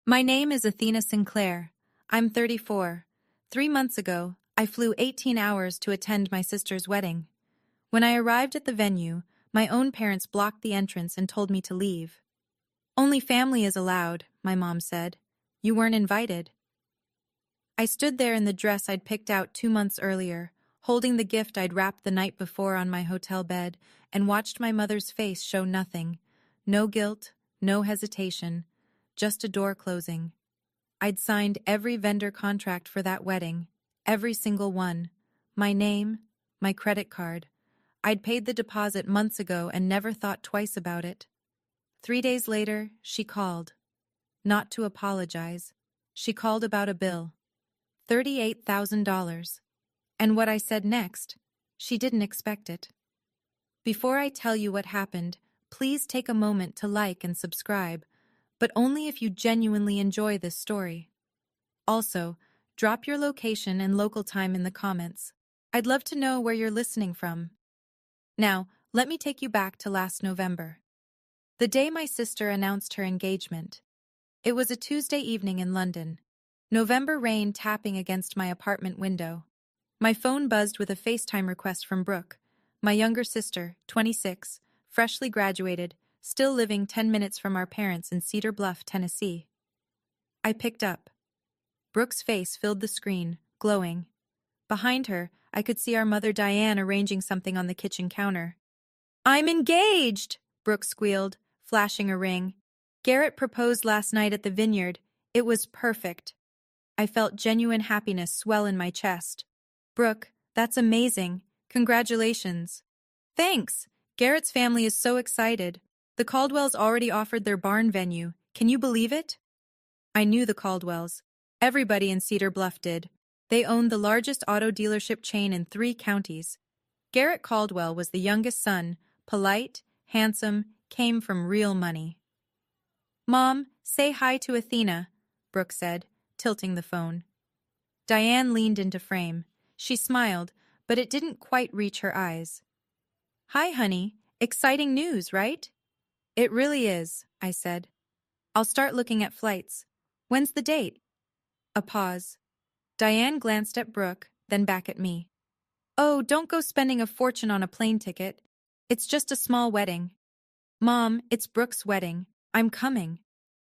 My name is Athena Sinclair. I'm 34. 3 months ago, I flew 18 hours to attend my sister's wedding. When I arrived at the venue, my own parents blocked the entrance and told me to leave. Only family is allowed, my mom said. You weren't invited. I stood there in the dress I'd picked out 2 months earlier, holding the gift I'd wrapped the night before on my hotel bed, and watched my mother's face show nothing. No guilt, no hesitation, just a door closing. I'd signed every vendor contract for that wedding, every single one. My name, my credit card. I'd paid the deposit months ago and never thought twice about it. 3 days later, she called. Not to apologize. She called about a bill. $38,000. And what I said next, she didn't expect it. Before I tell you what happened, please take a moment to like and subscribe, but only if you genuinely enjoy this story. Also, drop your location and local time in the comments. I'd love to know where you're listening from. Now, let me take you back to last November. The day my sister announced her engagement. It was a Tuesday evening in London. November rain tapping against my apartment window. My phone buzzed with a FaceTime request from Brooke, my younger sister, 26, freshly graduated, still living 10 minutes from our parents in Cedar Bluff, Tennessee. I picked up. Brooke's face filled the screen, glowing. Behind her, I could see our mother Diane arranging something on the kitchen counter. "I'm engaged!" Brooke squealed, flashing a ring. "Garrett proposed last night at the vineyard. It was perfect." I felt genuine happiness swell in my chest. "Brooke, that's amazing. Congratulations." "Thanks. Garrett's family is so excited. The Caldwells already offered their barn venue. Can you believe it?" I knew the Caldwells. Everybody in Cedar Bluff did. They owned the largest auto dealership chain in 3 counties. Garrett Caldwell was the youngest son, polite, handsome, came from real money. "Mom, say hi to Athena," Brooke said, tilting the phone. Diane leaned into frame. She smiled, but it didn't quite reach her eyes. "Hi, honey. Exciting news, right?" "It really is," I said. "I'll start looking at flights. When's the date?" A pause. Diane glanced at Brooke, then back at me. "Oh, don't go spending a fortune on a plane ticket. It's just a small wedding." "Mom, it's Brooke's wedding. I'm coming."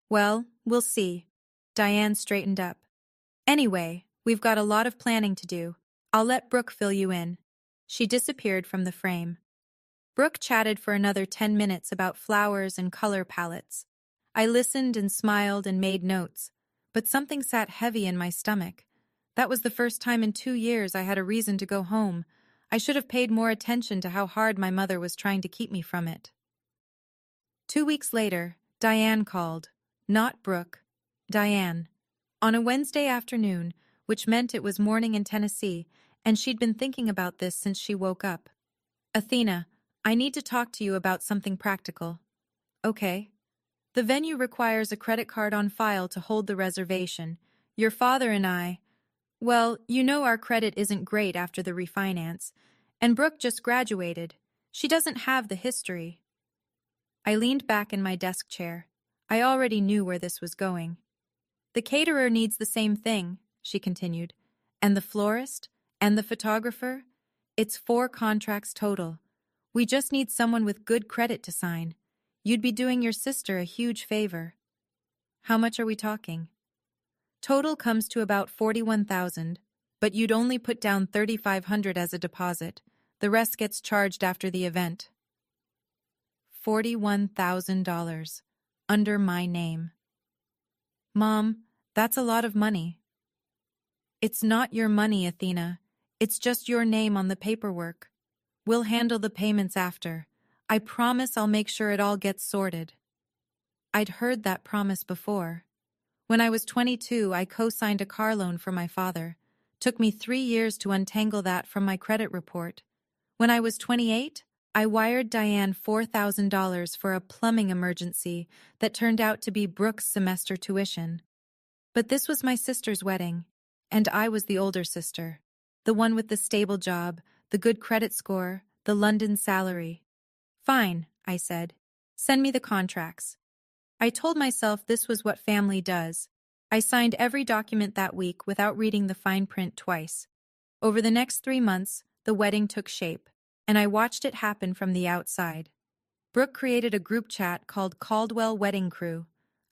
"Well, we'll see." Diane straightened up. "Anyway, we've got a lot of planning to do. I'll let Brooke fill you in." She disappeared from the frame. Brooke chatted for another 10 minutes about flowers and color palettes. I listened and smiled and made notes, but something sat heavy in my stomach. That was the first time in 2 years I had a reason to go home. I should have paid more attention to how hard my mother was trying to keep me from it. 2 weeks later, Diane called. Not Brooke. Diane. On a Wednesday afternoon, which meant it was morning in Tennessee, and she'd been thinking about this since she woke up. "Athena, I need to talk to you about something practical." "Okay." "The venue requires a credit card on file to hold the reservation. Your father and I, well, you know our credit isn't great after the refinance, and Brooke just graduated. She doesn't have the history." I leaned back in my desk chair. I already knew where this was going. "The caterer needs the same thing," she continued. "And the florist? And the photographer? It's 4 contracts total. We just need someone with good credit to sign. You'd be doing your sister a huge favor." "How much are we talking?" "Total comes to about $41,000, but you'd only put down $3,500 as a deposit. The rest gets charged after the event." $41,000. Under my name. "Mom, that's a lot of money." "It's not your money, Athena. It's just your name on the paperwork. We'll handle the payments after. I promise I'll make sure it all gets sorted." I'd heard that promise before. When I was 22, I co-signed a car loan for my father. Took me 3 years to untangle that from my credit report. When I was 28, I wired Diane $4,000 for a plumbing emergency that turned out to be Brooke's semester tuition. But this was my sister's wedding, and I was the older sister, the one with the stable job, the good credit score, the London salary. "Fine," I said. "Send me the contracts." I told myself this was what family does. I signed every document that week without reading the fine print twice. Over the next 3 months, the wedding took shape, and I watched it happen from the outside. Brooke created a group chat called Caldwell Wedding Crew.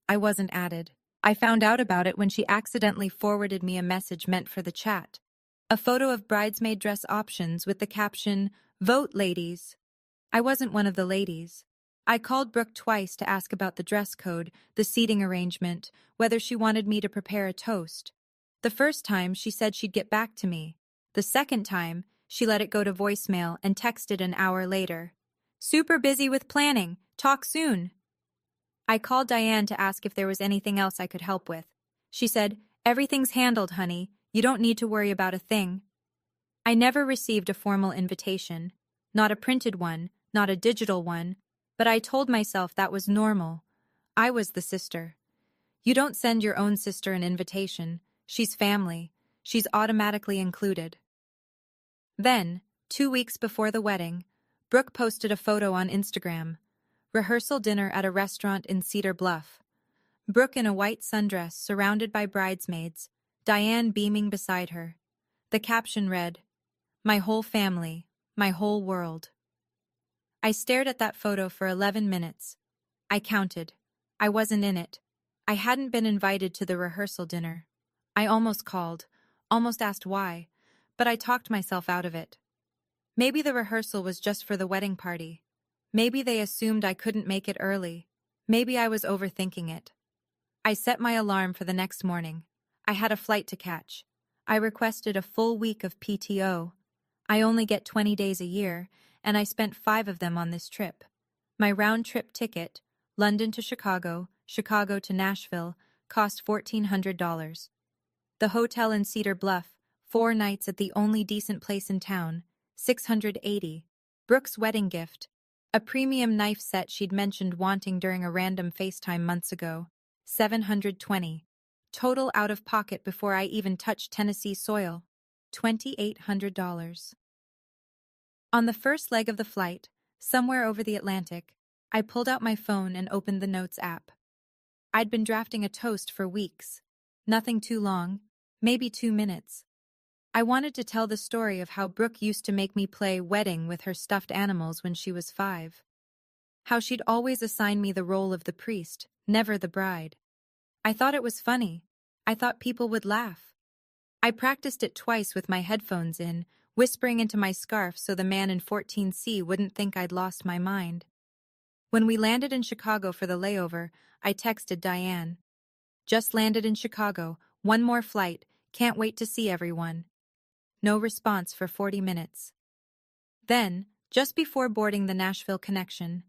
I wasn't added. I found out about it when she accidentally forwarded me a message meant for the chat. A photo of bridesmaid dress options with the caption, "Vote, ladies." I wasn't one of the ladies. I called Brooke twice to ask about the dress code, the seating arrangement, whether she wanted me to prepare a toast. The first time, she said she'd get back to me. The second time, she let it go to voicemail and texted an hour later. "Super busy with planning. Talk soon." I called Diane to ask if there was anything else I could help with. She said, "Everything's handled, honey. You don't need to worry about a thing." I never received a formal invitation. Not a printed one, not a digital one, but I told myself that was normal. I was the sister. You don't send your own sister an invitation. She's family. She's automatically included. Then, 2 weeks before the wedding, Brooke posted a photo on Instagram. Rehearsal dinner at a restaurant in Cedar Bluff. Brooke in a white sundress surrounded by bridesmaids, Diane beaming beside her. The caption read, "My whole family, my whole world." I stared at that photo for 11 minutes. I counted. I wasn't in it. I hadn't been invited to the rehearsal dinner. I almost called, almost asked why, but I talked myself out of it. Maybe the rehearsal was just for the wedding party. Maybe they assumed I couldn't make it early. Maybe I was overthinking it. I set my alarm for the next morning. I had a flight to catch. I requested a full week of PTO. I only get 20 days a year, and I spent 5 of them on this trip. My round-trip ticket, London to Chicago, Chicago to Nashville, cost $1,400. The hotel in Cedar Bluff, 4 nights at the only decent place in town, $680. Brooke's wedding gift, a premium knife set she'd mentioned wanting during a random FaceTime months ago, $720. Total out of pocket before I even touched Tennessee soil, $2,800. On the first leg of the flight, somewhere over the Atlantic, I pulled out my phone and opened the Notes app. I'd been drafting a toast for weeks. Nothing too long, maybe 2 minutes. I wanted to tell the story of how Brooke used to make me play wedding with her stuffed animals when she was 5. How she'd always assign me the role of the priest, never the bride. I thought it was funny. I thought people would laugh. I practiced it twice with my headphones in, whispering into my scarf so the man in 14C wouldn't think I'd lost my mind. When we landed in Chicago for the layover, I texted Diane. "Just landed in Chicago, 1 more flight, can't wait to see everyone." No response for 40 minutes. Then, just before boarding the Nashville connection,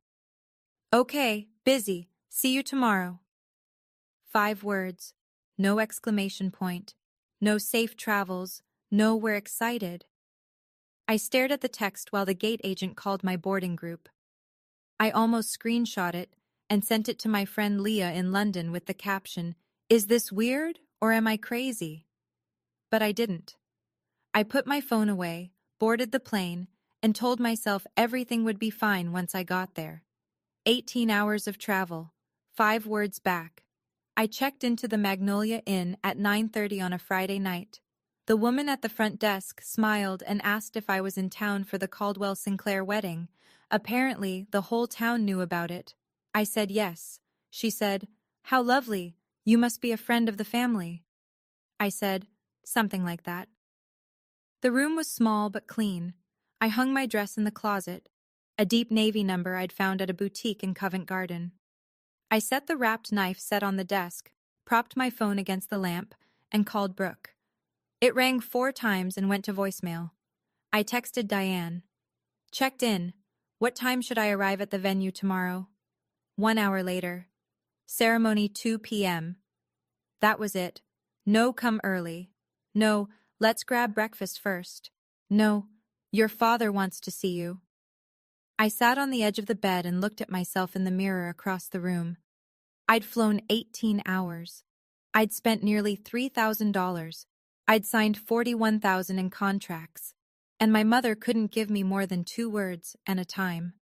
"Okay, busy, see you tomorrow." 5 words, no exclamation point, no safe travels, no we're excited. I stared at the text while the gate agent called my boarding group. I almost screenshot it and sent it to my friend Leah in London with the caption, "Is this weird or am I crazy?" But I didn't. I put my phone away, boarded the plane, and told myself everything would be fine once I got there. 18 hours of travel, 5 words back. I checked into the Magnolia Inn at 9:30 on a Friday night. The woman at the front desk smiled and asked if I was in town for the Caldwell Sinclair wedding. Apparently, the whole town knew about it. I said yes. She said, "How lovely, you must be a friend of the family." I said, "Something like that." The room was small but clean. I hung my dress in the closet, a deep navy number I'd found at a boutique in Covent Garden. I set the wrapped knife set on the desk, propped my phone against the lamp, and called Brooke. It rang 4 times and went to voicemail. I texted Diane. "Checked in. What time should I arrive at the venue tomorrow?" 1 hour later. "Ceremony 2 p.m. That was it. No, come early. No, let's grab breakfast first. No, your father wants to see you." I sat on the edge of the bed and looked at myself in the mirror across the room. I'd flown 18 hours. I'd spent nearly $3,000. I'd signed 41,000 in contracts. And my mother couldn't give me more than 2 words and a time.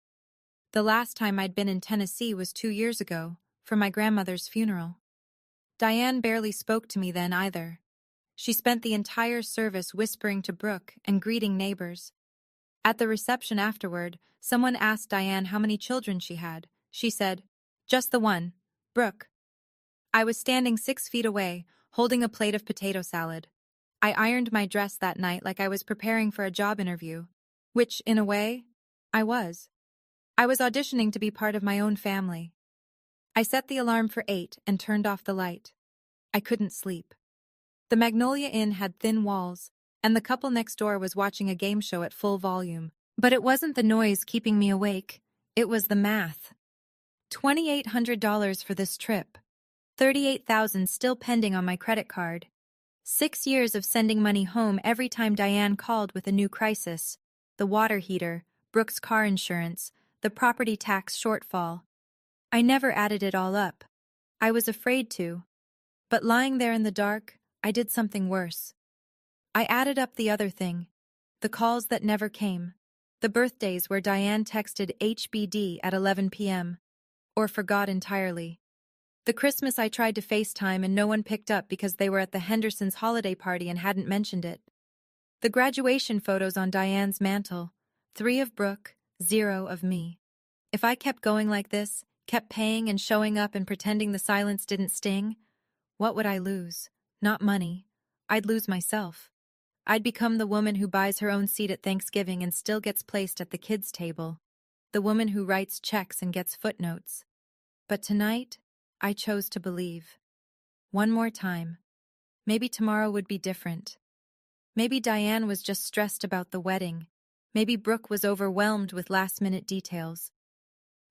The last time I'd been in Tennessee was 2 years ago, for my grandmother's funeral. Diane barely spoke to me then either. She spent the entire service whispering to Brooke and greeting neighbors. At the reception afterward, someone asked Diane how many children she had. She said, "Just the one, Brooke." I was standing 6 feet away, holding a plate of potato salad. I ironed my dress that night like I was preparing for a job interview, which, in a way, I was. I was auditioning to be part of my own family. I set the alarm for 8 and turned off the light. I couldn't sleep. The Magnolia Inn had thin walls, and the couple next door was watching a game show at full volume. But it wasn't the noise keeping me awake, it was the math. $2,800 for this trip. $38,000 still pending on my credit card. 6 years of sending money home every time Diane called with a new crisis. The water heater, Brooke's car insurance, the property tax shortfall. I never added it all up. I was afraid to. But lying there in the dark, I did something worse. I added up the other thing. The calls that never came. The birthdays where Diane texted HBD at 11 p.m. or forgot entirely. The Christmas I tried to FaceTime and no one picked up because they were at the Hendersons' holiday party and hadn't mentioned it. The graduation photos on Diane's mantle. 3 of Brooke, 0 of me. If I kept going like this, kept paying and showing up and pretending the silence didn't sting, what would I lose? Not money. I'd lose myself. I'd become the woman who buys her own seat at Thanksgiving and still gets placed at the kids' table. The woman who writes checks and gets footnotes. But tonight, I chose to believe. One more time. Maybe tomorrow would be different. Maybe Diane was just stressed about the wedding. Maybe Brooke was overwhelmed with last-minute details.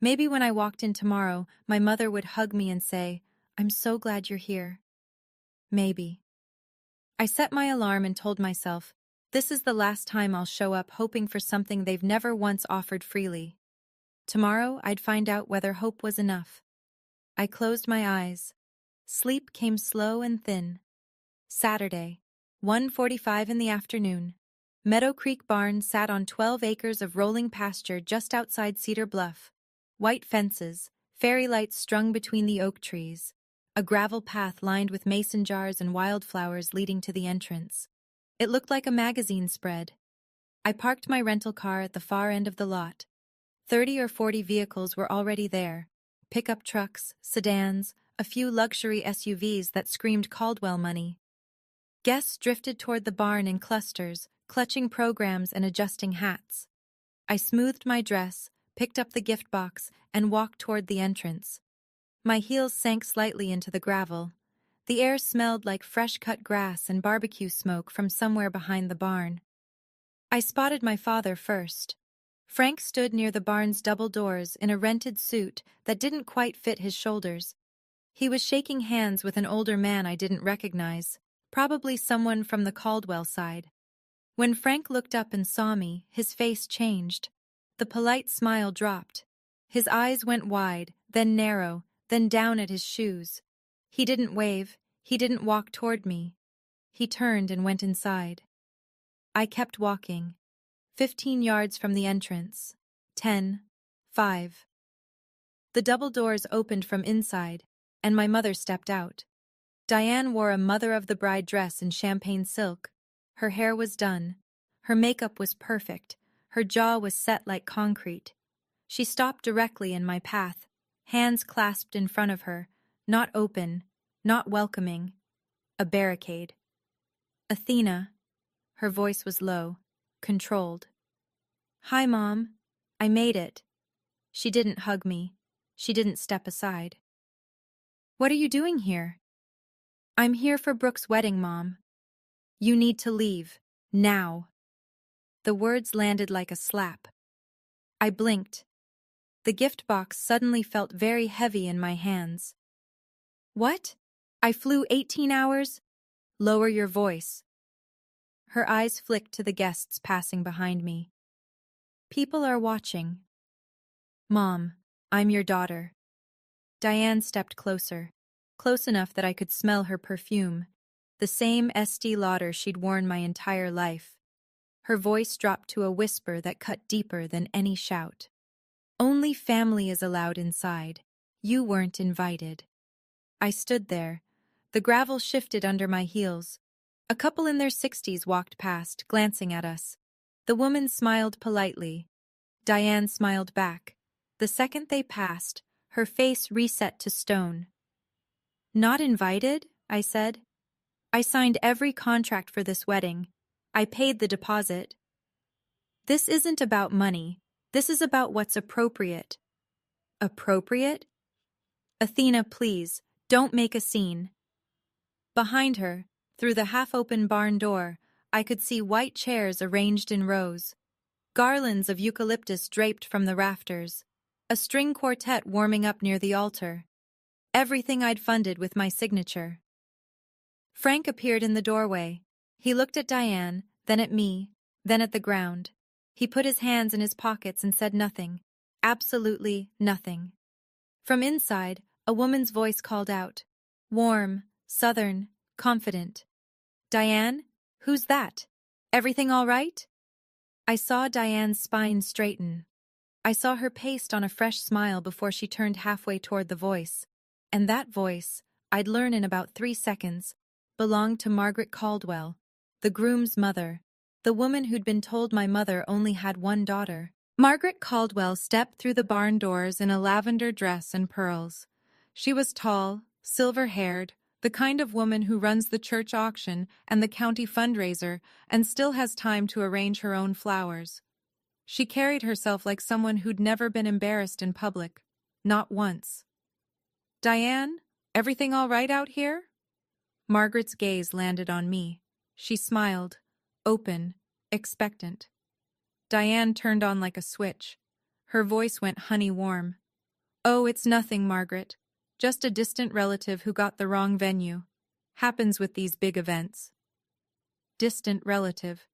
Maybe when I walked in tomorrow, my mother would hug me and say, "I'm so glad you're here." Maybe. I set my alarm and told myself, this is the last time I'll show up hoping for something they've never once offered freely. Tomorrow, I'd find out whether hope was enough. I closed my eyes. Sleep came slow and thin. Saturday, 1:45 in the afternoon. Meadow Creek Barn sat on 12 acres of rolling pasture just outside Cedar Bluff. White fences, fairy lights strung between the oak trees. A gravel path lined with mason jars and wildflowers leading to the entrance. It looked like a magazine spread. I parked my rental car at the far end of the lot. 30 or 40 vehicles were already there. Pickup trucks, sedans, a few luxury SUVs that screamed Caldwell money. Guests drifted toward the barn in clusters, clutching programs and adjusting hats. I smoothed my dress, picked up the gift box, and walked toward the entrance. My heels sank slightly into the gravel. The air smelled like fresh-cut grass and barbecue smoke from somewhere behind the barn. I spotted my father first. Frank stood near the barn's double doors in a rented suit that didn't quite fit his shoulders. He was shaking hands with an older man I didn't recognize, probably someone from the Caldwell side. When Frank looked up and saw me, his face changed. The polite smile dropped. His eyes went wide, then narrow, then down at his shoes. He didn't wave, he didn't walk toward me. He turned and went inside. I kept walking. 15 yards from the entrance. 10, 5. The double doors opened from inside, and my mother stepped out. Diane wore a mother-of-the-bride dress in champagne silk. Her hair was done. Her makeup was perfect. Her jaw was set like concrete. She stopped directly in my path, hands clasped in front of her, not open, not welcoming. A barricade. "Athena." Her voice was low, controlled. "Hi, Mom. I made it." She didn't hug me. She didn't step aside. "What are you doing here?" "I'm here for Brooke's wedding, Mom. You need to leave. Now." The words landed like a slap. I blinked. The gift box suddenly felt very heavy in my hands. "What? I flew 18 hours? Lower your voice." Her eyes flicked to the guests passing behind me. "People are watching." "Mom, I'm your daughter." Diane stepped closer, close enough that I could smell her perfume, the same Estee Lauder she'd worn my entire life. Her voice dropped to a whisper that cut deeper than any shout. "Only family is allowed inside. You weren't invited. I stood there. The gravel shifted under my heels. A couple in their 60s walked past, glancing at us. The woman smiled politely. Diane smiled back. The second they passed, her face reset to stone. Not invited? I said. I signed every contract for this wedding. I paid the deposit. This isn't about money. This is about what's appropriate. Appropriate? Athena, please, don't make a scene. Behind her, through the half-open barn door, I could see white chairs arranged in rows. Garlands of eucalyptus draped from the rafters. A string quartet warming up near the altar. Everything I'd funded with my signature. Frank appeared in the doorway. He looked at Diane, then at me, then at the ground. He put his hands in his pockets and said nothing. Absolutely nothing. From inside, a woman's voice called out. Warm, southern, confident. Diane? Who's that? Everything all right? I saw Diane's spine straighten. I saw her paste on a fresh smile before she turned halfway toward the voice. And that voice, I'd learn in about 3 seconds, belonged to Margaret Caldwell, the groom's mother, the woman who'd been told my mother only had one daughter. Margaret Caldwell stepped through the barn doors in a lavender dress and pearls. She was tall, silver-haired, the kind of woman who runs the church auction and the county fundraiser and still has time to arrange her own flowers. She carried herself like someone who'd never been embarrassed in public, not once. Diane, everything all right out here? Margaret's gaze landed on me. She smiled, open, expectant. Diane turned on like a switch. Her voice went honey-warm. Oh, it's nothing, Margaret. Just a distant relative who got the wrong venue. Happens with these big events. Distant relative.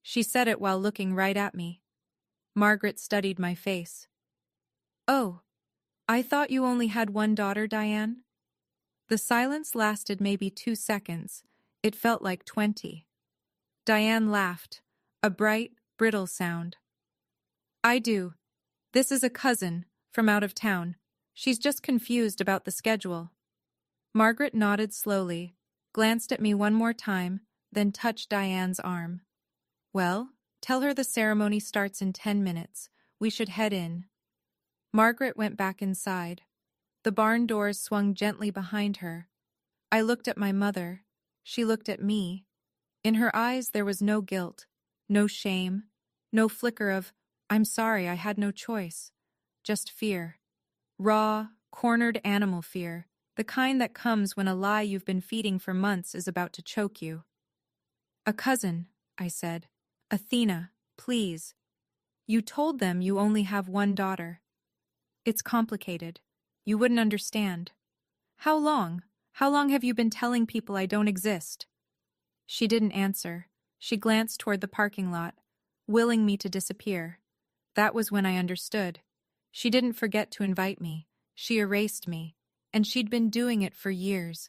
She said it while looking right at me. Margaret studied my face. Oh, I thought you only had one daughter, Diane? The silence lasted maybe 2 seconds. It felt like 20. Diane laughed, a bright, brittle sound. I do. This is a cousin, from out of town. She's just confused about the schedule. Margaret nodded slowly, glanced at me one more time, then touched Diane's arm. Well, tell her the ceremony starts in 10 minutes. We should head in. Margaret went back inside. The barn doors swung gently behind her. I looked at my mother. She looked at me. In her eyes there was no guilt, no shame, no flicker of, I'm sorry, I had no choice. Just fear. Raw, cornered animal fear, the kind that comes when a lie you've been feeding for months is about to choke you. A cousin, I said. Athena, please. You told them you only have one daughter. It's complicated. You wouldn't understand. How long? How long have you been telling people I don't exist? She didn't answer. She glanced toward the parking lot, willing me to disappear. That was when I understood. She didn't forget to invite me. She erased me. And she'd been doing it for years.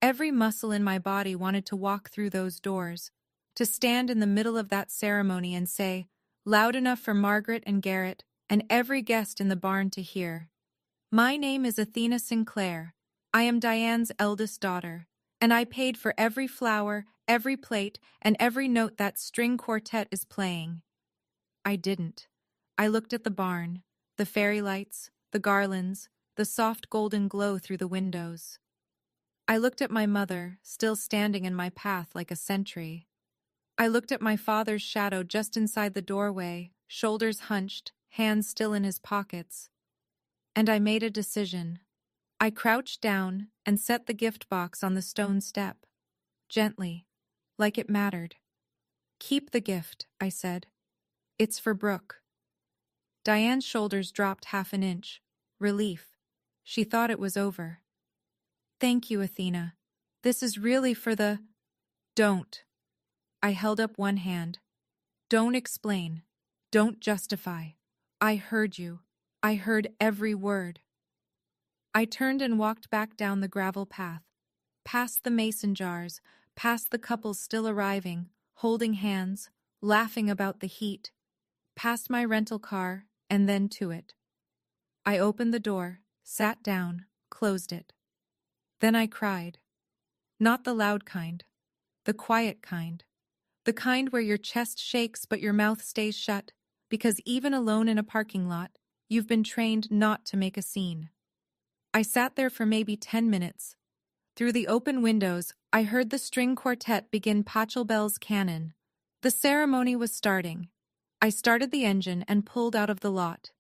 Every muscle in my body wanted to walk through those doors, to stand in the middle of that ceremony and say, loud enough for Margaret and Garrett and every guest in the barn to hear, my name is Athena Sinclair. I am Diane's eldest daughter, and I paid for every flower, every plate, and every note that string quartet is playing. I didn't. I looked at the barn, the fairy lights, the garlands, the soft golden glow through the windows. I looked at my mother, still standing in my path like a sentry. I looked at my father's shadow just inside the doorway, shoulders hunched, hands still in his pockets. And I made a decision. I crouched down and set the gift box on the stone step. Gently, like it mattered. Keep the gift, I said. It's for Brooke. Diane's shoulders dropped half an inch. Relief. She thought it was over. Thank you, Athena. This is really for the... Don't. I held up one hand. Don't explain. Don't justify. I heard you. I heard every word. I turned and walked back down the gravel path, past the mason jars, past the couples still arriving, holding hands, laughing about the heat, past my rental car, and then to it. I opened the door, sat down, closed it. Then I cried. Not the loud kind, the quiet kind. The kind where your chest shakes but your mouth stays shut, because even alone in a parking lot, you've been trained not to make a scene. I sat there for maybe 10 minutes. Through the open windows, I heard the string quartet begin Pachelbel's canon. The ceremony was starting. I started the engine and pulled out of the lot.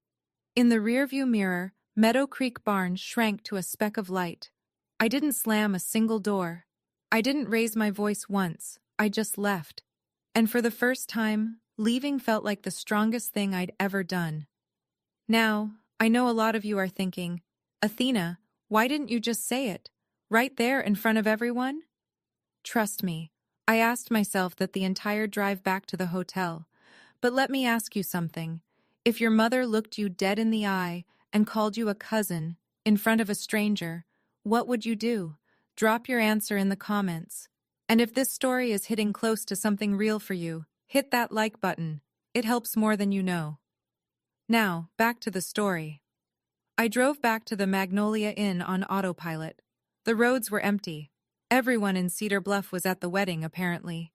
In the rearview mirror, Meadow Creek Barn shrank to a speck of light. I didn't slam a single door. I didn't raise my voice once. I just left. And for the first time, leaving felt like the strongest thing I'd ever done. Now, I know a lot of you are thinking, Athena, why didn't you just say it? Right there in front of everyone? Trust me, I asked myself that the entire drive back to the hotel. But let me ask you something. If your mother looked you dead in the eye and called you a cousin in front of a stranger, what would you do? Drop your answer in the comments. And if this story is hitting close to something real for you, hit that like button. It helps more than you know. Now, back to the story. I drove back to the Magnolia Inn on autopilot. The roads were empty. Everyone in Cedar Bluff was at the wedding, apparently.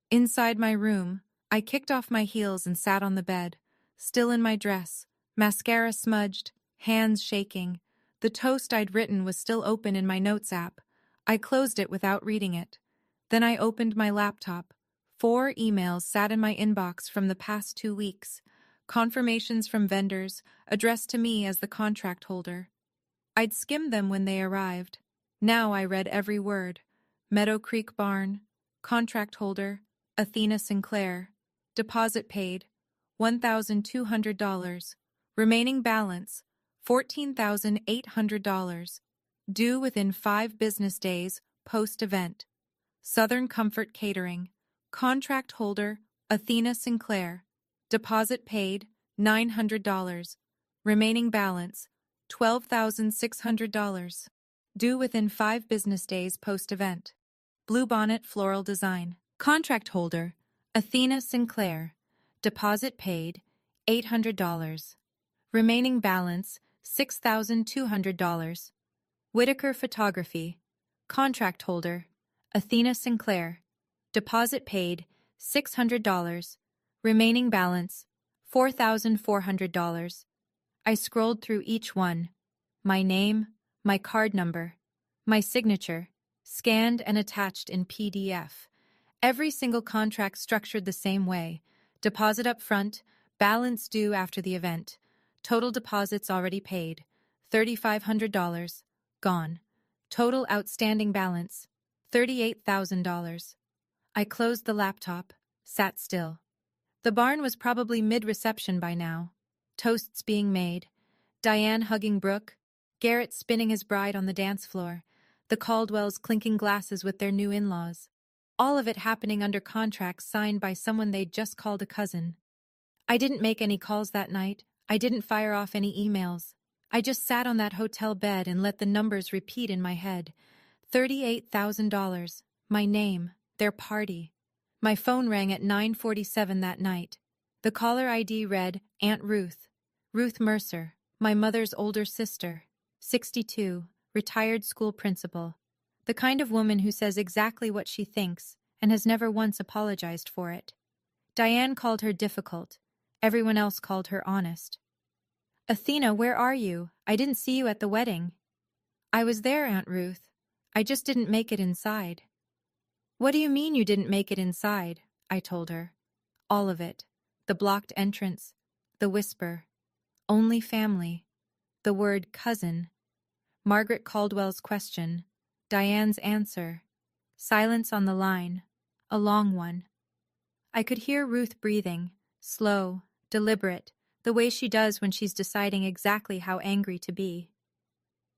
Inside my room, I kicked off my heels and sat on the bed, still in my dress, mascara smudged, hands shaking. The toast I'd written was still open in my notes app. I closed it without reading it. Then I opened my laptop. 4 emails sat in my inbox from the past 2 weeks. Confirmations from vendors, addressed to me as the contract holder. I'd skimmed them when they arrived. Now I read every word. Meadow Creek Barn, contract holder, Athena Sinclair, deposit paid, $1,200, remaining balance, $14,800, due within 5 business days, post-event. Southern Comfort Catering, contract holder, Athena Sinclair, deposit paid, $900, remaining balance, $12,600. Due within 5 business days post-event. Bluebonnet Floral Design. Contract holder, Athena Sinclair. Deposit paid, $800. Remaining balance, $6,200. Whitaker Photography. Contract holder, Athena Sinclair. Deposit paid, $600. Remaining balance, $4,400. I scrolled through each one. My name, my card number, my signature, scanned and attached in PDF. Every single contract structured the same way. Deposit up front, balance due after the event. Total deposits already paid, $3,500, gone. Total outstanding balance, $38,000. I closed the laptop, sat still. The barn was probably mid-reception by now. Toasts being made, Diane hugging Brooke, Garrett spinning his bride on the dance floor, the Caldwells clinking glasses with their new in-laws. All of it happening under contracts signed by someone they'd just called a cousin. I didn't make any calls that night. I didn't fire off any emails. I just sat on that hotel bed and let the numbers repeat in my head. $38,000. My name. Their party. My phone rang at 9:47 that night. The caller ID read, Aunt Ruth. Ruth Mercer, my mother's older sister. 62, retired school principal. The kind of woman who says exactly what she thinks and has never once apologized for it. Diane called her difficult. Everyone else called her honest. Athena, where are you? I didn't see you at the wedding. I was there, Aunt Ruth. I just didn't make it inside. What do you mean you didn't make it inside? I told her. All of it. The blocked entrance. The whisper. Only family. The word cousin. Margaret Caldwell's question. Diane's answer. Silence on the line. A long one. I could hear Ruth breathing, slow, deliberate, the way she does when she's deciding exactly how angry to be.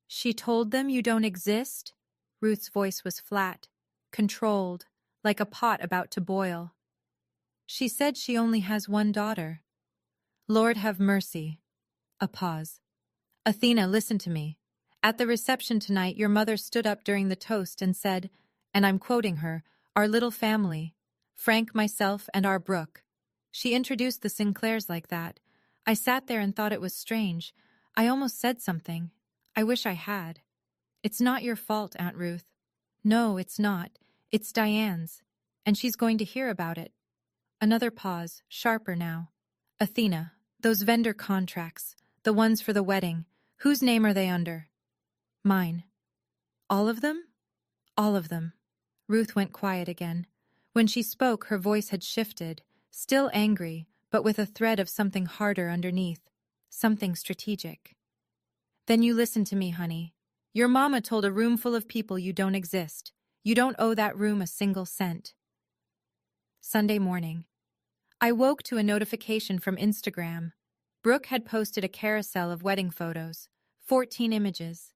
She told them you don't exist? Ruth's voice was flat, controlled, like a pot about to boil. She said she only has one daughter. Lord have mercy. A pause. Athena, listen to me. At the reception tonight, your mother stood up during the toast and said, and I'm quoting her, our little family, Frank, myself, and our Brooke. She introduced the Sinclairs like that. I sat there and thought it was strange. I almost said something. I wish I had. It's not your fault, Aunt Ruth. No, it's not. It's Diane's. And she's going to hear about it. Another pause, sharper now. Athena, those vendor contracts, the ones for the wedding, whose name are they under? Mine. All of them? All of them. Ruth went quiet again. When she spoke, her voice had shifted, still angry, but with a thread of something harder underneath, something strategic. Then you listen to me, honey. Your mama told a room full of people you don't exist. You don't owe that room a single cent. Sunday morning. I woke to a notification from Instagram. Brooke had posted a carousel of wedding photos, 14 images.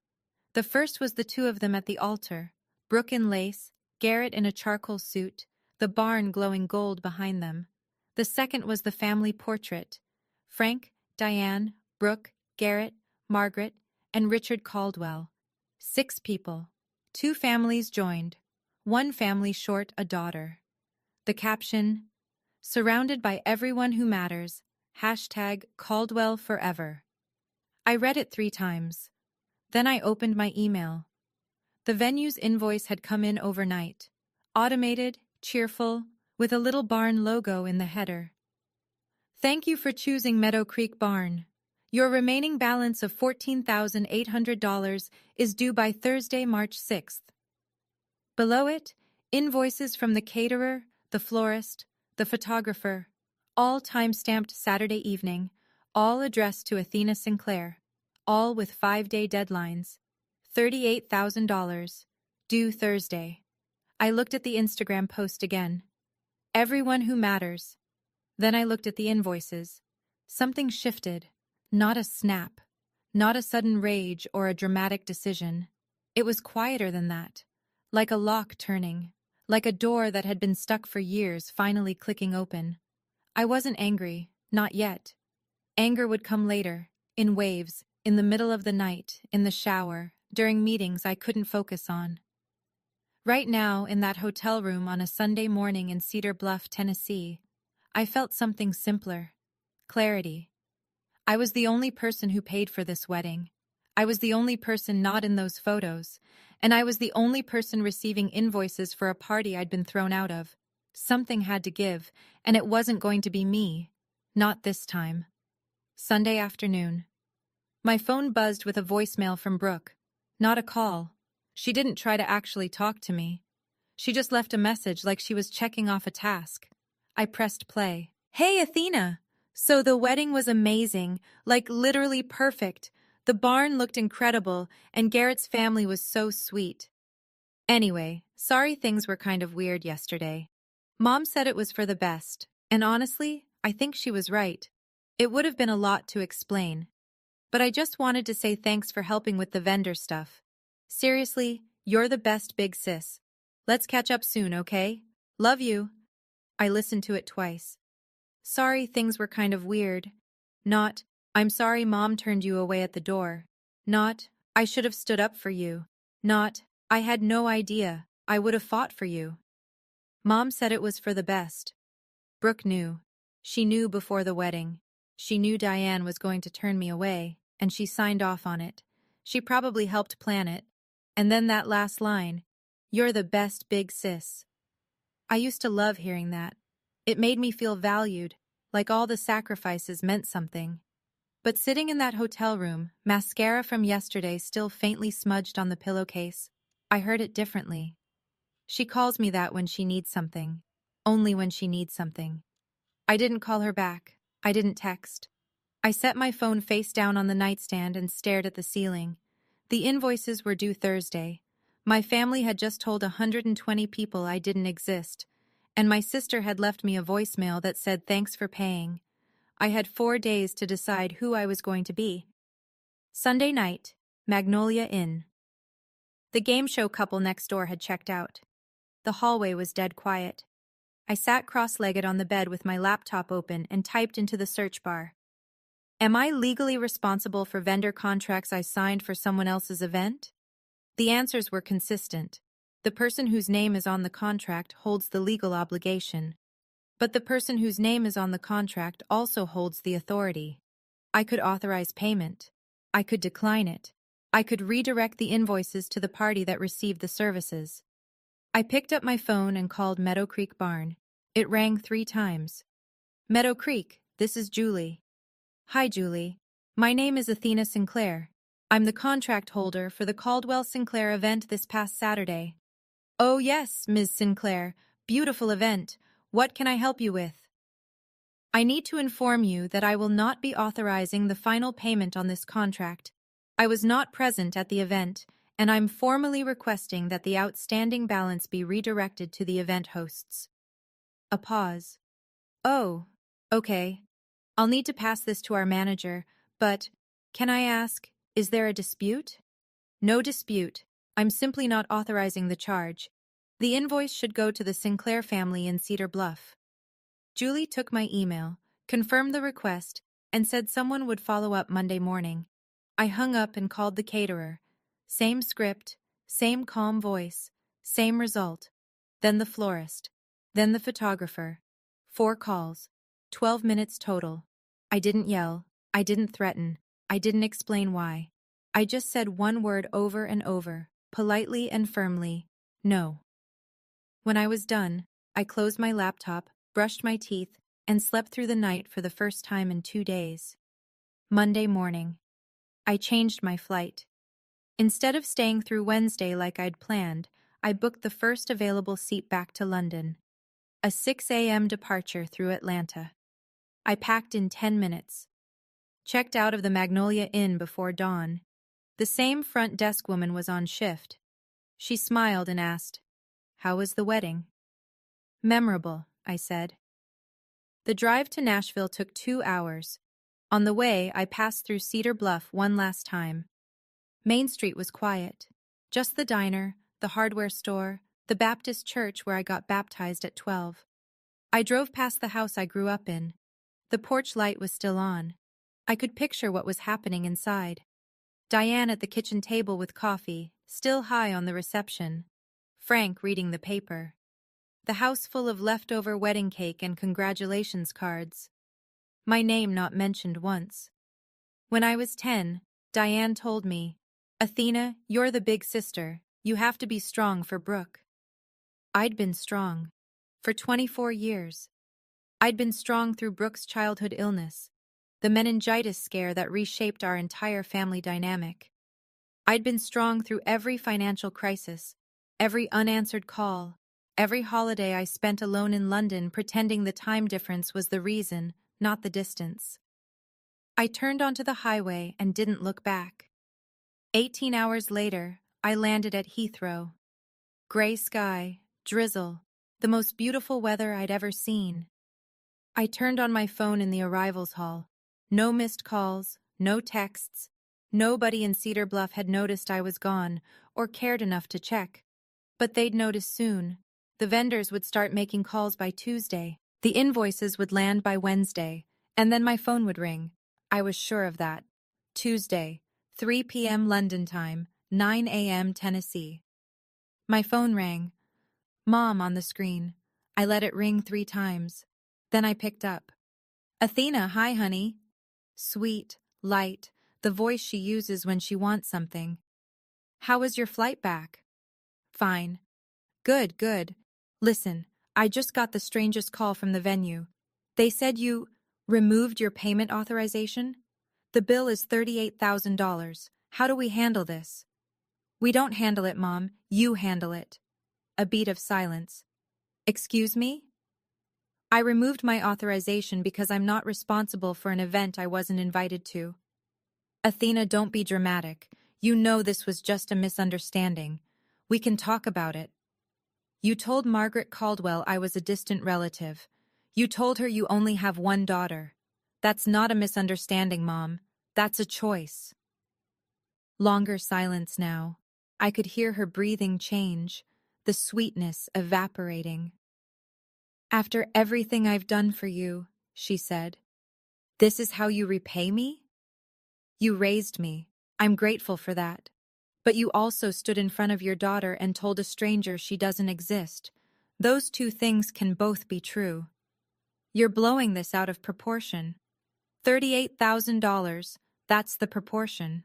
The first was the two of them at the altar, Brooke in lace, Garrett in a charcoal suit, the barn glowing gold behind them. The second was the family portrait, Frank, Diane, Brooke, Garrett, Margaret, and Richard Caldwell. 6 people. 2 families joined. 1 family short a daughter. The caption, "Surrounded by everyone who matters, #Caldwell forever." I read it 3 times. Then I opened my email. The venue's invoice had come in overnight. Automated, cheerful, with a little barn logo in the header. Thank you for choosing Meadow Creek Barn. Your remaining balance of $14,800 is due by Thursday, March 6th. Below it, invoices from the caterer, the florist, the photographer, all time-stamped Saturday evening, all addressed to Athena Sinclair, all with 5-day deadlines. $38,000, due Thursday. I looked at the Instagram post again. Everyone who matters. Then I looked at the invoices. Something shifted. Not a snap. Not a sudden rage or a dramatic decision. It was quieter than that. Like a lock turning. Like a door that had been stuck for years finally clicking open. I wasn't angry. Not yet. Anger would come later. In waves. In the middle of the night. In the shower. During meetings I couldn't focus on. Right now, in that hotel room on a Sunday morning in Cedar Bluff, Tennessee, I felt something simpler. Clarity. I was the only person who paid for this wedding. I was the only person not in those photos, and I was the only person receiving invoices for a party I'd been thrown out of. Something had to give, and it wasn't going to be me. Not this time. Sunday afternoon. My phone buzzed with a voicemail from Brooke. Not a call. She didn't try to actually talk to me. She just left a message like she was checking off a task. I pressed play. Hey, Athena! So the wedding was amazing, like literally perfect. The barn looked incredible, and Garrett's family was so sweet. Anyway, sorry things were kind of weird yesterday. Mom said it was for the best, and honestly, I think she was right. It would have been a lot to explain. But I just wanted to say thanks for helping with the vendor stuff. Seriously, you're the best big sis. Let's catch up soon, okay? Love you. I listened to it twice. Sorry things were kind of weird. Not, I'm sorry Mom turned you away at the door. Not, I should have stood up for you. Not, I had no idea. I would have fought for you. Mom said it was for the best. Brooke knew. She knew before the wedding. She knew Diane was going to turn me away, and she signed off on it. She probably helped plan it. And then that last line, "You're the best big sis." I used to love hearing that. It made me feel valued, like all the sacrifices meant something. But sitting in that hotel room, mascara from yesterday still faintly smudged on the pillowcase, I heard it differently. She calls me that when she needs something. Only when she needs something. I didn't call her back. I didn't text. I set my phone face down on the nightstand and stared at the ceiling. The invoices were due Thursday. My family had just told 120 people I didn't exist, and my sister had left me a voicemail that said thanks for paying. I had 4 days to decide who I was going to be. Sunday night, Magnolia Inn. The game show couple next door had checked out. The hallway was dead quiet. I sat cross-legged on the bed with my laptop open and typed into the search bar. Am I legally responsible for vendor contracts I signed for someone else's event? The answers were consistent. The person whose name is on the contract holds the legal obligation. But the person whose name is on the contract also holds the authority. I could authorize payment. I could decline it. I could redirect the invoices to the party that received the services. I picked up my phone and called Meadow Creek Barn. It rang 3 times. Meadow Creek, this is Julie. Hi, Julie. My name is Athena Sinclair. I'm the contract holder for the Caldwell Sinclair event this past Saturday. Oh yes, Ms. Sinclair. Beautiful event. What can I help you with? I need to inform you that I will not be authorizing the final payment on this contract. I was not present at the event, and I'm formally requesting that the outstanding balance be redirected to the event hosts. A pause. Oh, okay. I'll need to pass this to our manager, but can I ask, is there a dispute? No dispute. I'm simply not authorizing the charge. The invoice should go to the Sinclair family in Cedar Bluff. Julie took my email, confirmed the request, and said someone would follow up Monday morning. I hung up and called the caterer. Same script, same calm voice, same result. Then the florist. Then the photographer. 4 calls. 12 minutes total. I didn't yell. I didn't threaten. I didn't explain why. I just said one word over and over, politely and firmly. No. When I was done, I closed my laptop, brushed my teeth, and slept through the night for the first time in 2 days. Monday morning. I changed my flight. Instead of staying through Wednesday like I'd planned, I booked the first available seat back to London. A 6 a.m. departure through Atlanta. I packed in 10 minutes. Checked out of the Magnolia Inn before dawn. The same front desk woman was on shift. She smiled and asked, "How was the wedding?" "Memorable," I said. The drive to Nashville took 2 hours. On the way, I passed through Cedar Bluff one last time. Main Street was quiet. Just the diner, the hardware store, the Baptist church where I got baptized at 12. I drove past the house I grew up in. The porch light was still on. I could picture what was happening inside. Diane at the kitchen table with coffee, still high on the reception. Frank reading the paper. The house full of leftover wedding cake and congratulations cards. My name not mentioned once. When I was 10, Diane told me, "Athena, you're the big sister. You have to be strong for Brooke." I'd been strong. For 24 years. I'd been strong through Brooke's childhood illness, the meningitis scare that reshaped our entire family dynamic. I'd been strong through every financial crisis, every unanswered call, every holiday I spent alone in London pretending the time difference was the reason, not the distance. I turned onto the highway and didn't look back. 18 hours later, I landed at Heathrow. Gray sky, drizzle, the most beautiful weather I'd ever seen. I turned on my phone in the arrivals hall. No missed calls, no texts. Nobody in Cedar Bluff had noticed I was gone or cared enough to check. But they'd notice soon. The vendors would start making calls by Tuesday. The invoices would land by Wednesday, and then my phone would ring. I was sure of that. Tuesday, 3 p.m. London time, 9 a.m. Tennessee. My phone rang. Mom on the screen. I let it ring 3 times. Then I picked up. "Athena, hi, honey." Sweet, light, the voice she uses when she wants something. "How was your flight back?" "Fine." "Good, good. Listen, I just got the strangest call from the venue. They said you removed your payment authorization? The bill is $38,000. How do we handle this?" "We don't handle it, Mom. You handle it." A beat of silence. "Excuse me?" "I removed my authorization because I'm not responsible for an event I wasn't invited to." "Athena, don't be dramatic. You know this was just a misunderstanding. We can talk about it." "You told Margaret Caldwell I was a distant relative. You told her you only have one daughter. That's not a misunderstanding, Mom. That's a choice." Longer silence now. I could hear her breathing change, the sweetness evaporating. "After everything I've done for you," she said, "this is how you repay me? You raised me. I'm grateful for that. But you also stood in front of your daughter and told a stranger she doesn't exist. Those 2 things can both be true. You're blowing this out of proportion. $38,000, that's the proportion."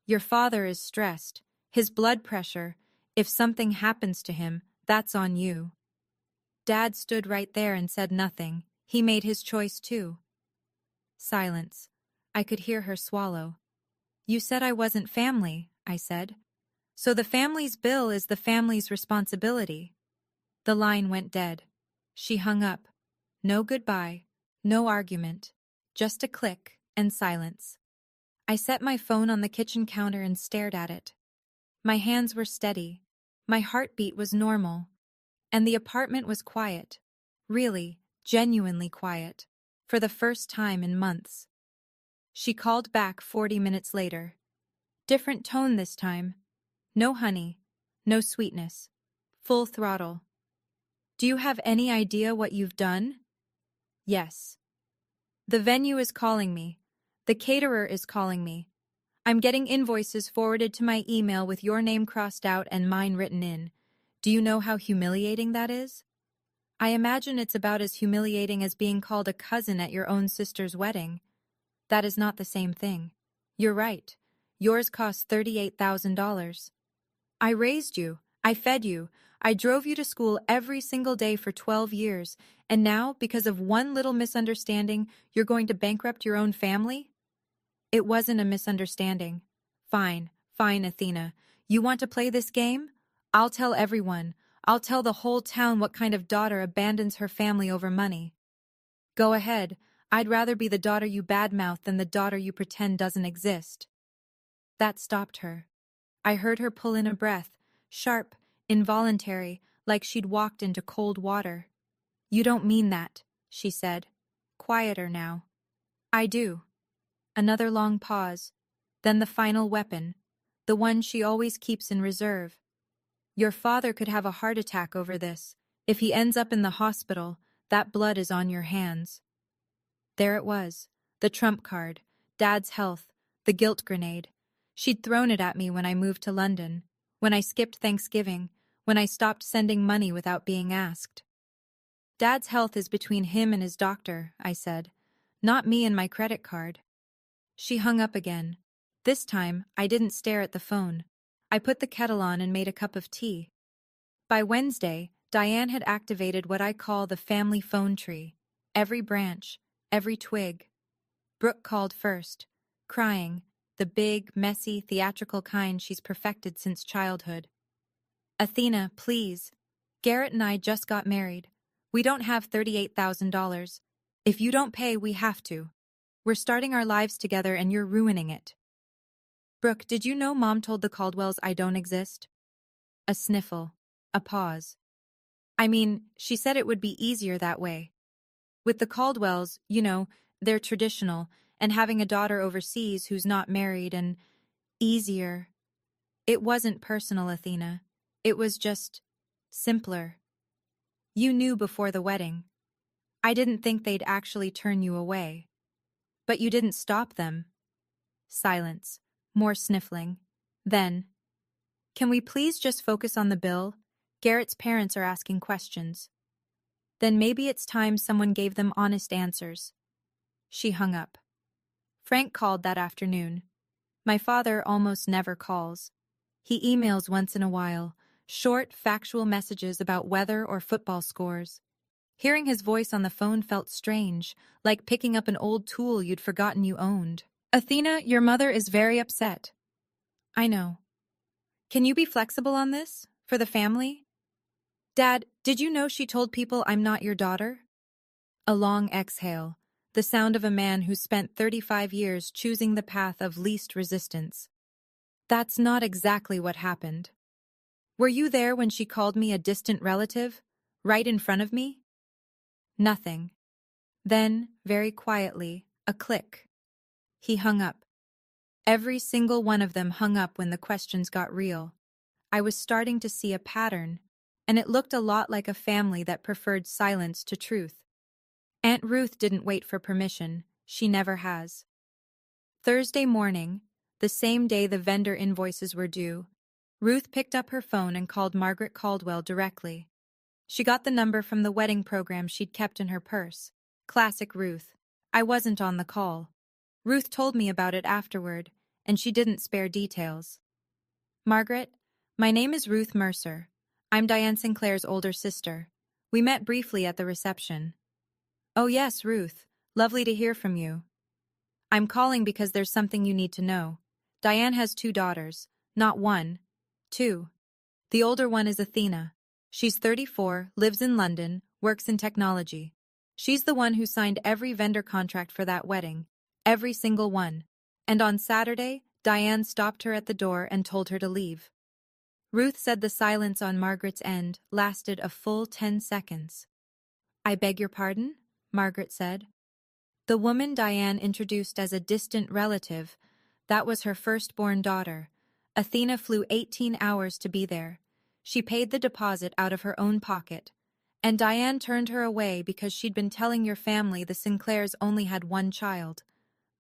Your father is stressed. His blood pressure. If something happens to him, that's on you. Dad stood right there and said nothing. He made his choice too. Silence. I could hear her swallow. You said I wasn't family, I said. So the family's bill is the family's responsibility. The line went dead. She hung up. No goodbye, no argument, just a click and silence. I set my phone on the kitchen counter and stared at it. My hands were steady. My heartbeat was normal. And the apartment was quiet. Really, genuinely quiet. For the first time in months. She called back 40 minutes later. Different tone this time. No honey. No sweetness. Full throttle. Do you have any idea what you've done? Yes. The venue is calling me. The caterer is calling me. I'm getting invoices forwarded to my email with your name crossed out and mine written in. Do you know how humiliating that is? I imagine it's about as humiliating as being called a cousin at your own sister's wedding. That is not the same thing. You're right. Yours cost $38,000. I raised you. I fed you. I drove you to school every single day for 12 years, and now, because of one little misunderstanding, you're going to bankrupt your own family? It wasn't a misunderstanding. Fine, Athena. You want to play this game? I'll tell everyone. I'll tell the whole town what kind of daughter abandons her family over money. Go ahead. I'd rather be the daughter you badmouth than the daughter you pretend doesn't exist. That stopped her. I heard her pull in a breath, sharp, involuntary, like she'd walked into cold water. You don't mean that, she said. Quieter now. I do. Another long pause. Then the final weapon, the one she always keeps in reserve. Your father could have a heart attack over this. If he ends up in the hospital, that blood is on your hands. There it was, the trump card, Dad's health, the guilt grenade. She'd thrown it at me when I moved to London, when I skipped Thanksgiving, when I stopped sending money without being asked. Dad's health is between him and his doctor, I said, not me and my credit card. She hung up again. This time, I didn't stare at the phone. I put the kettle on and made a cup of tea. By Wednesday, Diane had activated what I call the family phone tree. Every branch, every twig. Brooke called first, crying, the big, messy, theatrical kind she's perfected since childhood. Athena, please. Garrett and I just got married. We don't have $38,000. If you don't pay, we have to. We're starting our lives together and you're ruining it. Brooke, did you know Mom told the Caldwells I don't exist? A sniffle. A pause. I mean, she said it would be easier that way. With the Caldwells, you know, they're traditional, and having a daughter overseas who's not married and easier. It wasn't personal, Athena. It was just simpler. You knew before the wedding. I didn't think they'd actually turn you away. But you didn't stop them. Silence. More sniffling. Then, can we please just focus on the bill? Garrett's parents are asking questions. Then maybe it's time someone gave them honest answers. She hung up. Frank called that afternoon. My father almost never calls. He emails once in a while, short, factual messages about weather or football scores. Hearing his voice on the phone felt strange, like picking up an old tool you'd forgotten you owned. Athena, your mother is very upset. I know. Can you be flexible on this? For the family? Dad, did you know she told people I'm not your daughter? A long exhale, the sound of a man who spent 35 years choosing the path of least resistance. That's not exactly what happened. Were you there when she called me a distant relative? Right in front of me? Nothing. Then, very quietly, a click. He hung up. Every single one of them hung up when the questions got real. I was starting to see a pattern, and it looked a lot like a family that preferred silence to truth. Aunt Ruth didn't wait for permission. She never has. Thursday morning, the same day the vendor invoices were due, Ruth picked up her phone and called Margaret Caldwell directly. She got the number from the wedding program she'd kept in her purse. Classic Ruth. I wasn't on the call. Ruth told me about it afterward, and she didn't spare details. Margaret, my name is Ruth Mercer. I'm Diane Sinclair's older sister. We met briefly at the reception. Oh yes, Ruth. Lovely to hear from you. I'm calling because there's something you need to know. Diane has 2 daughters. Not 1. 2. The older one is Athena. She's 34, lives in London, works in technology. She's the one who signed every vendor contract for that wedding. Every single one. And on Saturday, Diane stopped her at the door and told her to leave. Ruth said the silence on Margaret's end lasted a full 10 seconds. I beg your pardon? Margaret said. The woman Diane introduced as a distant relative, that was her firstborn daughter. Athena flew 18 hours to be there. She paid the deposit out of her own pocket. And Diane turned her away because she'd been telling your family the Sinclairs only had 1 child.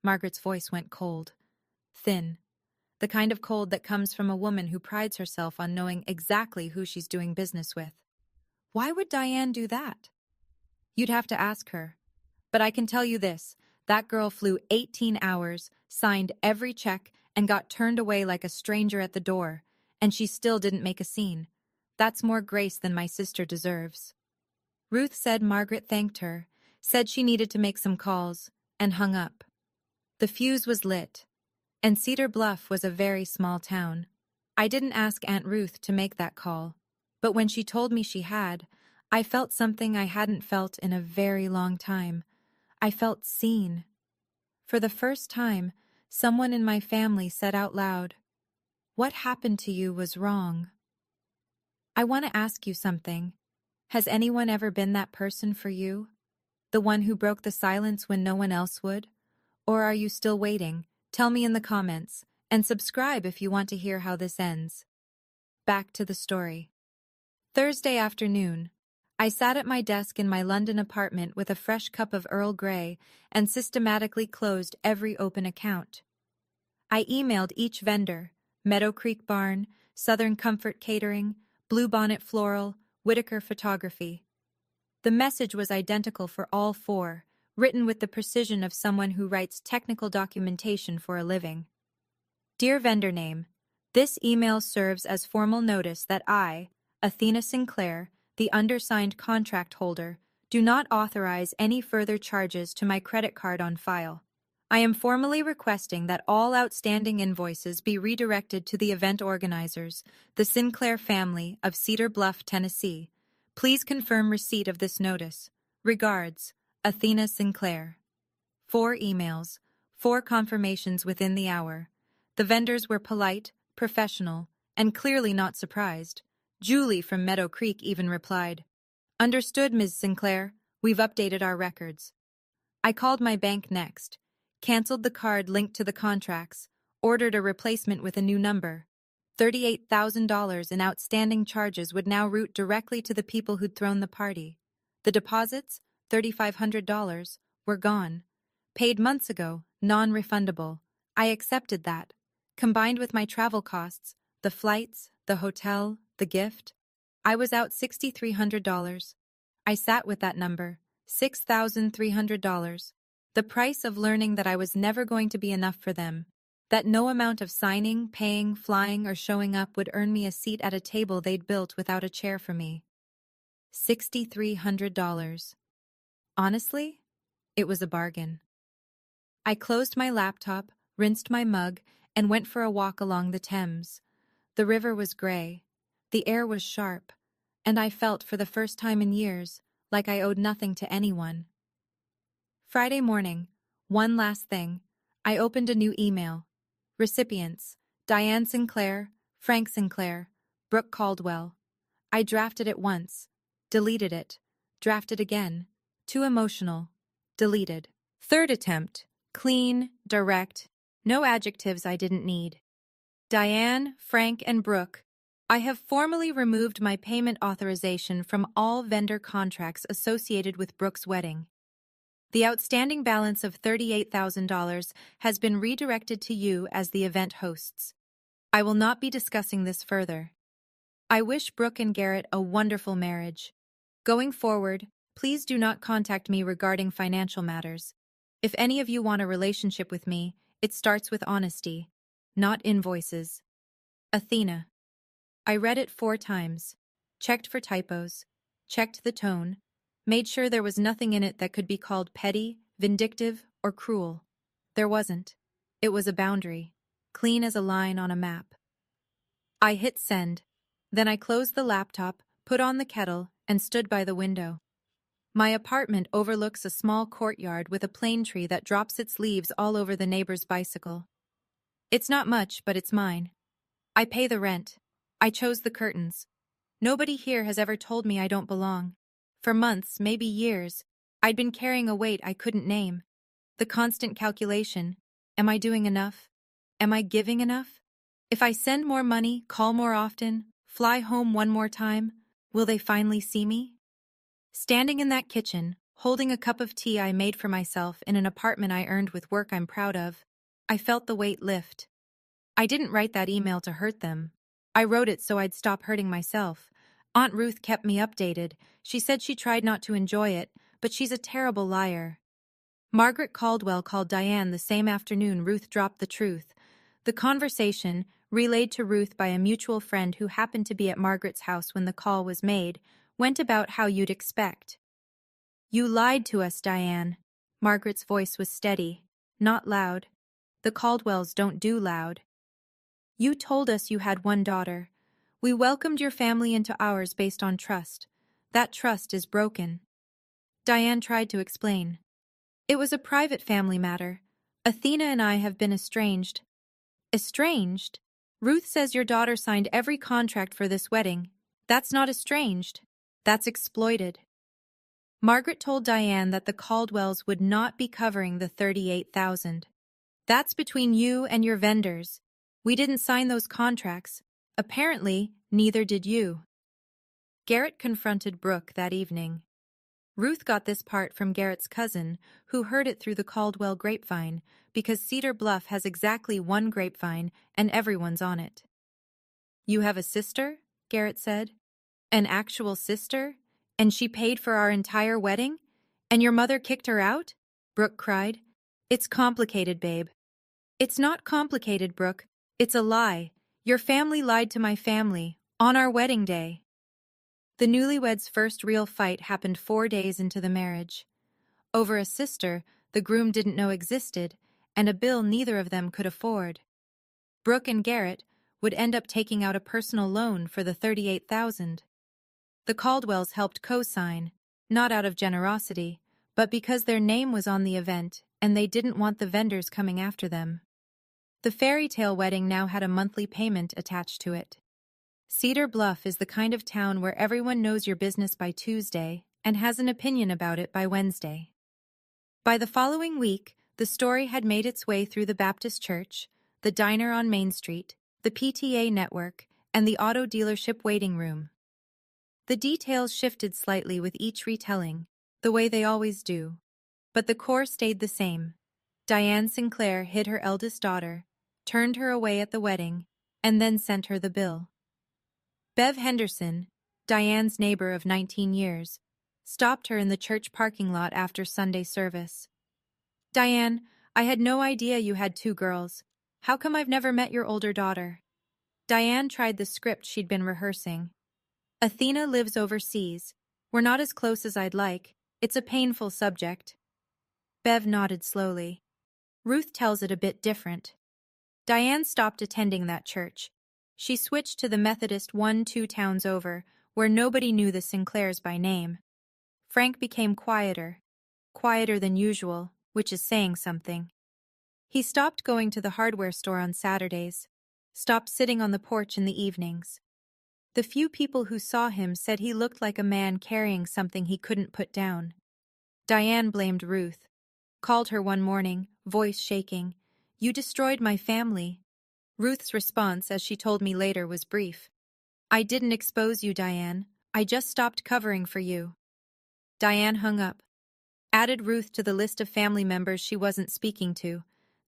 Margaret's voice went cold. Thin. The kind of cold that comes from a woman who prides herself on knowing exactly who she's doing business with. Why would Diane do that? You'd have to ask her. But I can tell you this, that girl flew 18 hours, signed every check, and got turned away like a stranger at the door, and she still didn't make a scene. That's more grace than my sister deserves. Ruth said Margaret thanked her, said she needed to make some calls, and hung up. The fuse was lit, and Cedar Bluff was a very small town. I didn't ask Aunt Ruth to make that call, but when she told me she had, I felt something I hadn't felt in a very long time. I felt seen. For the first time, someone in my family said out loud, "What happened to you was wrong." I want to ask you something. Has anyone ever been that person for you? The one who broke the silence when no one else would? Or are you still waiting? Tell me in the comments, and subscribe if you want to hear how this ends. Back to the story. Thursday afternoon. I sat at my desk in my London apartment with a fresh cup of Earl Grey and systematically closed every open account. I emailed each vendor, Meadow Creek Barn, Southern Comfort Catering, Bluebonnet Floral, Whitaker Photography. The message was identical for all 4, written with the precision of someone who writes technical documentation for a living. Dear vendor name, this email serves as formal notice that I, Athena Sinclair, the undersigned contract holder, do not authorize any further charges to my credit card on file. I am formally requesting that all outstanding invoices be redirected to the event organizers, the Sinclair family of Cedar Bluff, Tennessee. Please confirm receipt of this notice. Regards, Athena Sinclair. 4 emails, 4 confirmations within the hour. The vendors were polite, professional, and clearly not surprised. Julie from Meadow Creek even replied, "Understood, Ms. Sinclair. We've updated our records." I called my bank next, canceled the card linked to the contracts, ordered a replacement with a new number. $38,000 in outstanding charges would now route directly to the people who'd thrown the party. The deposits, $3,500, were gone. Paid months ago, non-refundable. I accepted that. Combined with my travel costs, the flights, the hotel, the gift, I was out $6,300. I sat with that number, $6,300. The price of learning that I was never going to be enough for them, that no amount of signing, paying, flying, or showing up would earn me a seat at a table they'd built without a chair for me. $6,300. Honestly, it was a bargain. I closed my laptop, rinsed my mug, and went for a walk along the Thames. The river was gray. The air was sharp, and I felt for the first time in years like I owed nothing to anyone. Friday morning, one last thing. I opened a new email. Recipients, Diane Sinclair, Frank Sinclair, Brooke Caldwell. I drafted it once, deleted it, drafted again. Too emotional, deleted. Third attempt, clean, direct, no adjectives I didn't need. Diane, Frank, and Brooke, I have formally removed my payment authorization from all vendor contracts associated with Brooke's wedding. The outstanding balance of $38,000 has been redirected to you as the event hosts. I will not be discussing this further. I wish Brooke and Garrett a wonderful marriage. Going forward, please do not contact me regarding financial matters. If any of you want a relationship with me, it starts with honesty. not invoices. Athena. I read it 4 times. Checked for typos. Checked the tone. Made sure there was nothing in it that could be called petty, vindictive, or cruel. There wasn't. It was a boundary. Clean as a line on a map. I hit send. Then I closed the laptop, put on the kettle, and stood by the window. My apartment overlooks a small courtyard with a plane tree that drops its leaves all over the neighbor's bicycle. It's not much, but it's mine. I pay the rent. I chose the curtains. Nobody here has ever told me I don't belong. For months, maybe years, I'd been carrying a weight I couldn't name. The constant calculation. Am I doing enough? Am I giving enough? If I send more money, call more often, fly home one more time, will they finally see me? Standing in that kitchen, holding a cup of tea I made for myself in an apartment I earned with work I'm proud of, I felt the weight lift. I didn't write that email to hurt them. I wrote it so I'd stop hurting myself. Aunt Ruth kept me updated. She said she tried not to enjoy it, but she's a terrible liar. Margaret Caldwell called Diane the same afternoon Ruth dropped the truth. The conversation, relayed to Ruth by a mutual friend who happened to be at Margaret's house when the call was made, went about how you'd expect. You lied to us, Diane. Margaret's voice was steady, not loud. The Caldwells don't do loud. You told us you had one daughter. We welcomed your family into ours based on trust. That trust is broken. Diane tried to explain. It was a private family matter. Athena and I have been estranged. Estranged? Ruth says your daughter signed every contract for this wedding. That's not estranged. That's exploited. Margaret told Diane that the Caldwells would not be covering the $38,000. That's between you and your vendors. We didn't sign those contracts. Apparently, neither did you. Garrett confronted Brooke that evening. Ruth got this part from Garrett's cousin, who heard it through the Caldwell grapevine, because Cedar Bluff has exactly one grapevine and everyone's on it. You have a sister? Garrett said. An actual sister? And she paid for our entire wedding? And your mother kicked her out? Brooke cried. It's complicated, babe. It's not complicated, Brooke. It's a lie. Your family lied to my family, on our wedding day. The newlyweds' first real fight happened 4 days into the marriage. Over a sister the groom didn't know existed, and a bill neither of them could afford. Brooke and Garrett would end up taking out a personal loan for the $38,000. The Caldwells helped co-sign, not out of generosity, but because their name was on the event and they didn't want the vendors coming after them. The fairy tale wedding now had a monthly payment attached to it. Cedar Bluff is the kind of town where everyone knows your business by Tuesday and has an opinion about it by Wednesday. By the following week, the story had made its way through the Baptist church, the diner on Main Street, the PTA network, and the auto dealership waiting room. The details shifted slightly with each retelling, the way they always do. But the core stayed the same. Diane Sinclair hid her eldest daughter, turned her away at the wedding, and then sent her the bill. Bev Henderson, Diane's neighbor of 19 years, stopped her in the church parking lot after Sunday service. Diane, I had no idea you had 2 girls. How come I've never met your older daughter? Diane tried the script she'd been rehearsing. Athena lives overseas. We're not as close as I'd like. It's a painful subject. Bev nodded slowly. Ruth tells it a bit different. Diane stopped attending that church. She switched to the Methodist 1-2 towns over, where nobody knew the Sinclairs by name. Frank became quieter than usual, which is saying something. He stopped going to the hardware store on Saturdays, stopped sitting on the porch in the evenings. The few people who saw him said he looked like a man carrying something he couldn't put down. Diane blamed Ruth. Called her one morning, voice shaking. You destroyed my family. Ruth's response, as she told me later, was brief. I didn't expose you, Diane. I just stopped covering for you. Diane hung up. Added Ruth to the list of family members she wasn't speaking to.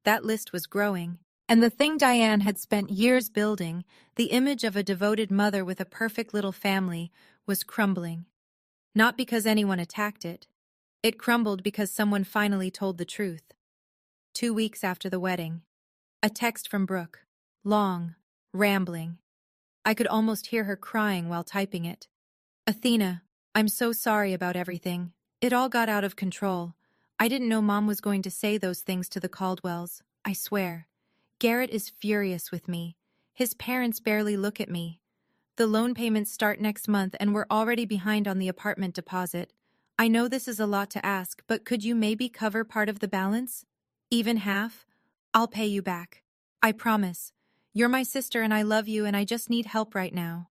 That list was growing. And the thing Diane had spent years building, the image of a devoted mother with a perfect little family, was crumbling. Not because anyone attacked it. It crumbled because someone finally told the truth. 2 weeks after the wedding. A text from Brooke. long, rambling. I could almost hear her crying while typing it. Athena, I'm so sorry about everything. It all got out of control. I didn't know Mom was going to say those things to the Caldwells, I swear. Garrett is furious with me. His parents barely look at me. The loan payments start next month and we're already behind on the apartment deposit. I know this is a lot to ask, but could you maybe cover part of the balance? Even half? I'll pay you back. I promise. You're my sister and I love you and I just need help right now.